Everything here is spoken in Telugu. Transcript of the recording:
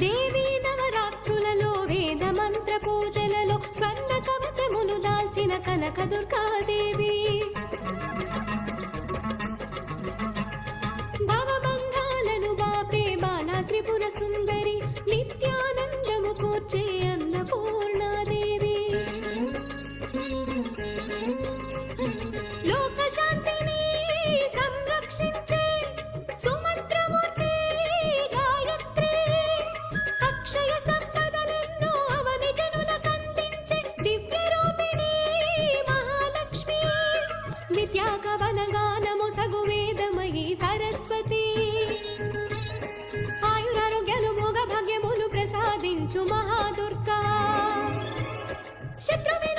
దేవీ నవరాత్రులలో వేద మంత్ర పూజలలో స్వర్ణ కవచములు దాల్చిన కనక దుర్గాదేవి భవబంధాలను బాపే బాలా త్రిపుర సుందరి నిత్యానందము కూర్చే అన్నపూర్ణాదేవి లోక శాంతిని సంరక్షించే సుమంత్రమూర్తి గాయత్రి అక్షయ సంపదలెన్నో అవని జనులకందించే దివ్య రూపిణి మహాలక్ష్మి నిత్యాకవన గానము సగు వేదమయీ సరస్వతి ఆయురారోగ్యాలు భోగ భాగ్యములు ప్రసాదించు మహాదుర్గా శత్రువి